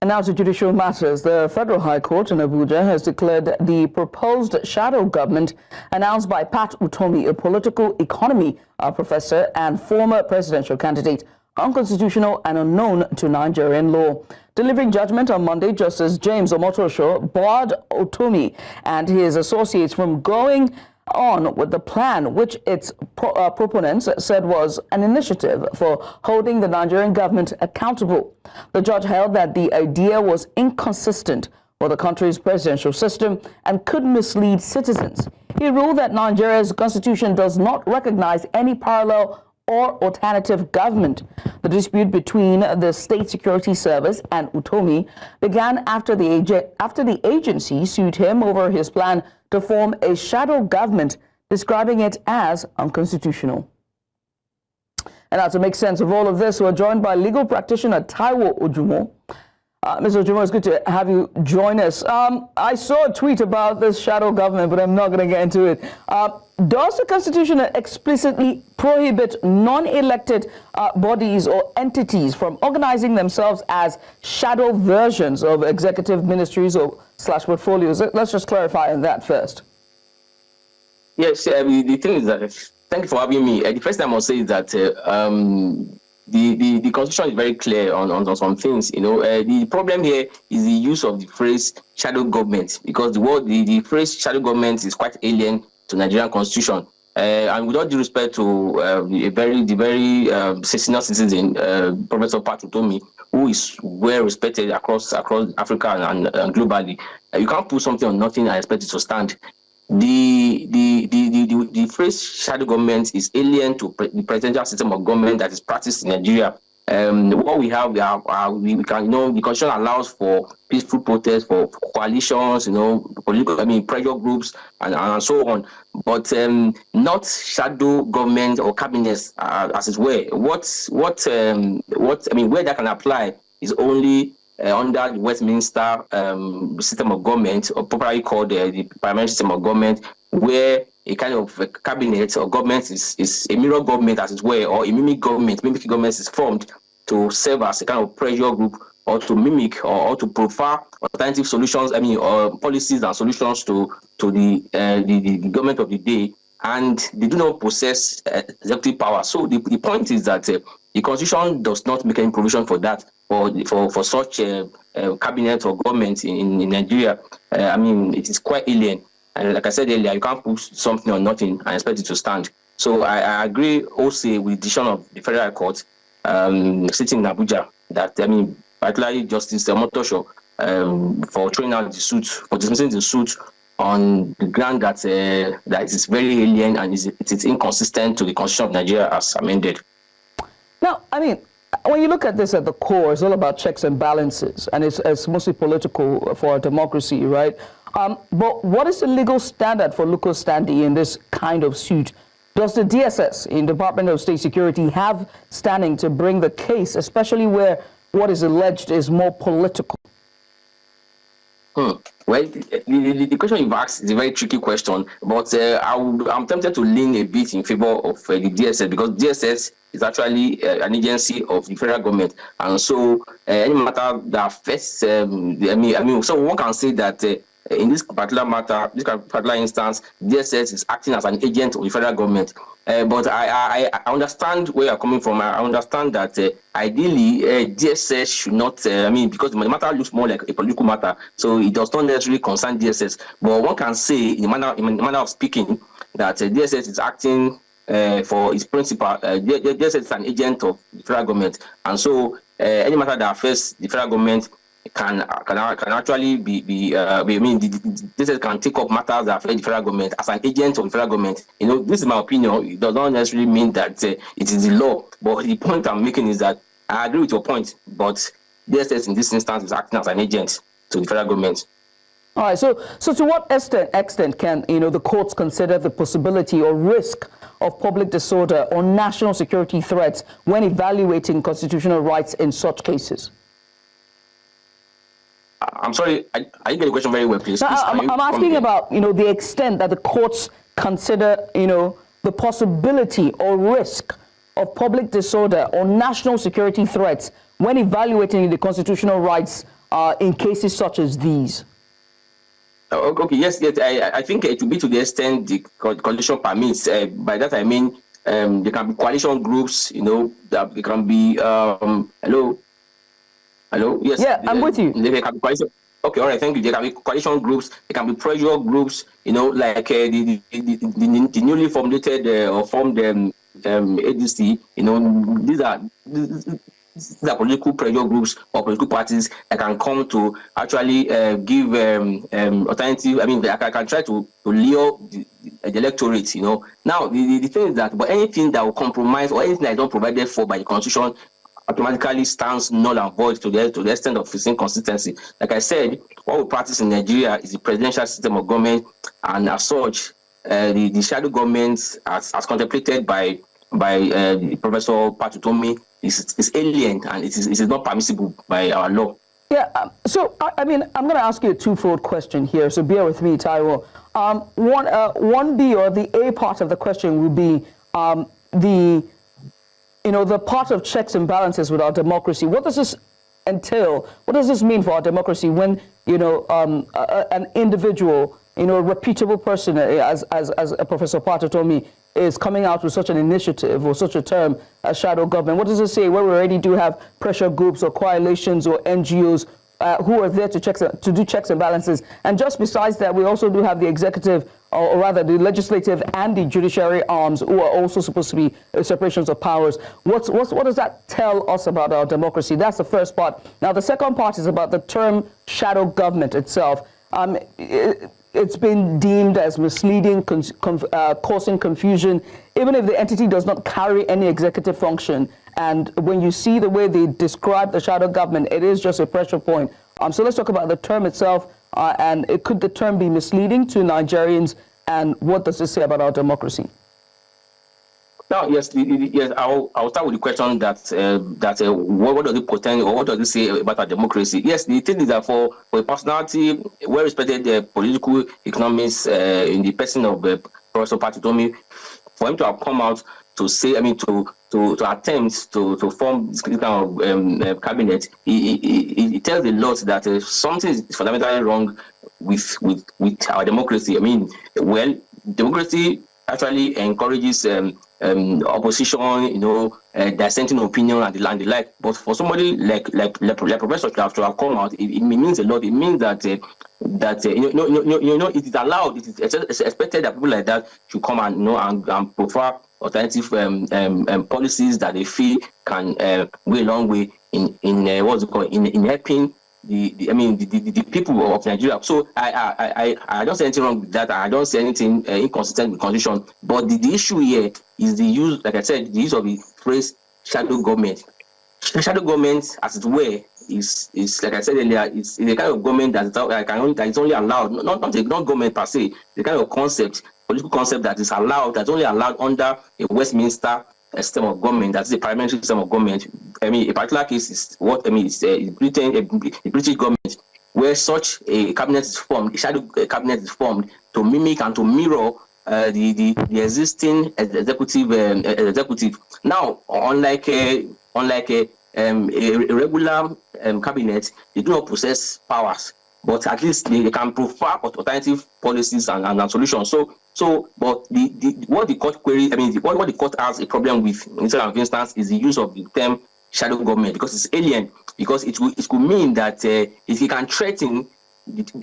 And now to judicial matters. The Federal High Court in Abuja has declared the proposed shadow government announced by Pat Utomi, a political economy professor and former presidential candidate, unconstitutional and unknown to Nigerian law. Delivering judgment on Monday, Justice James Omotosho barred Utomi and his associates from going on with the plan, which its proponents said was an initiative for holding the Nigerian government accountable. The judge held that the idea was inconsistent with the country's presidential system and could mislead citizens. He ruled that Nigeria's constitution does not recognize any parallel or alternative government. The dispute between the State Security Service and Utomi began after the agency sued him over his plan to form a shadow government, describing it as unconstitutional. And now to make sense of all of this, we're joined by legal practitioner Taiwo Ojumu. Mr. Ojumu, it's good to have you join us. I saw a tweet about this shadow government, but I'm not going to get into it. Does the Constitution explicitly prohibit non-elected bodies or entities from organizing themselves as shadow versions of executive ministries or / portfolios? Let's just clarify on that first. Yes, the thing is that, thank you for having me. The first thing I must say is that the Constitution is very clear on some things. The problem here is the use of the phrase shadow government, because the phrase shadow government is quite alien to Nigerian Constitution. And with all due respect to the very senior citizen, Professor Pat Utomi, who is well respected across Africa and globally, you can't put something on nothing and expect it to stand. The phrase shadow government is alien to the presidential system of government that is practiced in Nigeria. What we have, we can, the Constitution allows for peaceful protests, for coalitions, political, pressure groups, and so on, but not shadow government or cabinets, as it were. Where that can apply is only under the Westminster system of government, or popularly called the parliamentary system of government, where a kind of cabinet or government is a mirror government, as it were, or a mimic government. Mimic government is formed to serve as a kind of pressure group, or to mimic or to profile alternative solutions, or policies and solutions to the government of the day, and they do not possess executive power. So the point is that the Constitution does not make any provision for that, for such cabinet or government in Nigeria. It is quite alien. And like I said earlier, you can't put something on nothing and expect it to stand. So I agree also with the decision of the Federal Court sitting in Abuja, that, particularly Justice Omotosho, for throwing out the suit, for dismissing the suit on the ground that it is very alien and it is inconsistent to the Constitution of Nigeria as amended. Now, when you look at this at the core, it's all about checks and balances, and it's mostly political for a democracy, right? But what is the legal standard for local standing in this kind of suit? Does the DSS, in Department of State Security, have standing to bring the case, especially where what is alleged is more political? Well, the question you've asked is a very tricky question, but I'm tempted to lean a bit in favor of the DSS, because DSS is actually an agency of the federal government, and so any matter that affects, so one can say that in this particular matter, this particular instance, DSS is acting as an agent of the federal government. But I understand where you're coming from. I understand that ideally DSS should not, because the matter looks more like a political matter, so it does not necessarily concern DSS. But one can say, in the manner of speaking, that DSS is acting for its principal. DSS is an agent of the federal government, and so any matter that affects the federal government can actually this can take up matters that affect the federal government as an agent of the federal government. This is my opinion. It does not necessarily mean that it is the law, but the point I'm making is that I agree with your point, but DSS in this instance is acting as an agent to the federal government. All right, so to what extent can the courts consider the possibility or risk of public disorder or national security threats when evaluating constitutional rights in such cases? I'm sorry, I didn't get the question very well, please. No, I'm asking about, the extent that the courts consider, the possibility or risk of public disorder or national security threats when evaluating the constitutional rights in cases such as these? Okay, yes. I think it will be to the extent the condition permits. By that I mean there can be coalition groups, that there can be hello, yes. Yeah, I'm with you. There can be coalition. Okay, all right, thank you. There can be coalition groups. There can be pressure groups. Like the newly formulated or formed ADC. These are political pressure groups or political parties that can come to actually give alternative. I mean, I can try to lure the electorate. Now the thing is that, but anything that will compromise or anything that is not provided for by the Constitution automatically stands null and void to the extent of its inconsistency. Like I said, what we practice in Nigeria is the presidential system of government, and as such, the shadow government, as contemplated by Professor Pat Utomi, is alien, and it is not permissible by our law. Yeah, so I mean, I'm going to ask you a twofold question here, so bear with me, Taiwo. 1B, or the A part of the question, would be the part of checks and balances with our democracy. What does this entail? What does this mean for our democracy when, an individual, a reputable person, as Professor Pat Utomi, is coming out with such an initiative or such a term as shadow government? What does it say? Where we already do have pressure groups or coalitions or NGOs who are there to do checks and balances. And just besides that, we also do have the executive, or rather the legislative and the judiciary arms, who are also supposed to be separations of powers. What does that tell us about our democracy? That's the first part. Now, the second part is about the term shadow government itself. It's been deemed as misleading, causing confusion, even if the entity does not carry any executive function. And when you see the way they describe the shadow government, it is just a pressure point. So let's talk about the term itself, and could the term be misleading to Nigerians, and what does it say about our democracy? Now, yes, I'll start with the question that what does it portend, or what does it say about our democracy? Yes, the thing is that for a personality, well-respected political economist in the person of Professor Pat Utomi, for him to have come out to say, I mean, to attempt to form this kind of cabinet, it tells a lot that something is fundamentally wrong with our democracy. I mean, well, democracy actually encourages opposition, dissenting opinion and the like. But for somebody like Professor to have come out, it means a lot. It means that it is allowed. It is expected that people like that should come and prefer alternative policies that they feel can go a long way in what's it called, in helping the people of Nigeria. So I don't see anything wrong with that. I don't see anything inconsistent with constitution. But the issue here is the use, like I said, the use of the phrase shadow government. Shadow government, as it were, is like I said earlier, is the kind of government that is only allowed, not government per se, the kind of political concept that is allowed, that's only allowed under a Westminster system of government, that's the parliamentary system of government. I mean, a particular case is Britain, a British government, where such a cabinet is formed, a shadow cabinet is formed to mimic and to mirror the existing executive. Now, unlike a regular cabinet, they do not possess powers, but at least they can prefer alternative policies and solutions. But what the court query, what the court has a problem with in this kind of instance is the use of the term shadow government, because it's alien, because it could mean that if it can threaten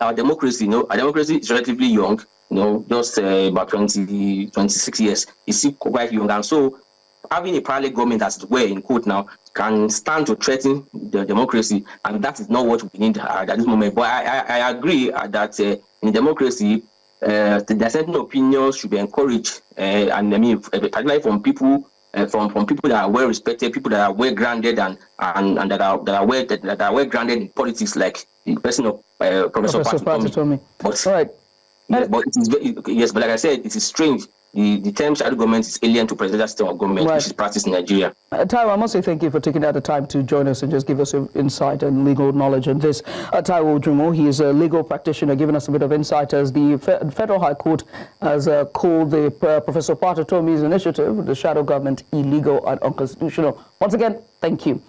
our democracy, our democracy is relatively young, just about 26 years. It's still quite young, and so having a parallel government, as it were, in quote now, can stand to threaten the democracy, and that is not what we need at this moment. But I agree that in democracy, the dissenting opinions should be encouraged, and particularly from people that are well respected, people that are well grounded, and that are well grounded in politics, like the person of Professor Pat Utomi. All right. But it is but like I said, it is strange. The term shadow government is alien to presidential system of government, which is practiced in Nigeria. Taiwo, I must say thank you for taking out the time to join us and just give us insight and legal knowledge on this. Taiwo Ojumu, he is a legal practitioner, giving us a bit of insight as the Federal High Court has called the Professor Pat Utomi's initiative, the shadow government, illegal and unconstitutional. Once again, thank you.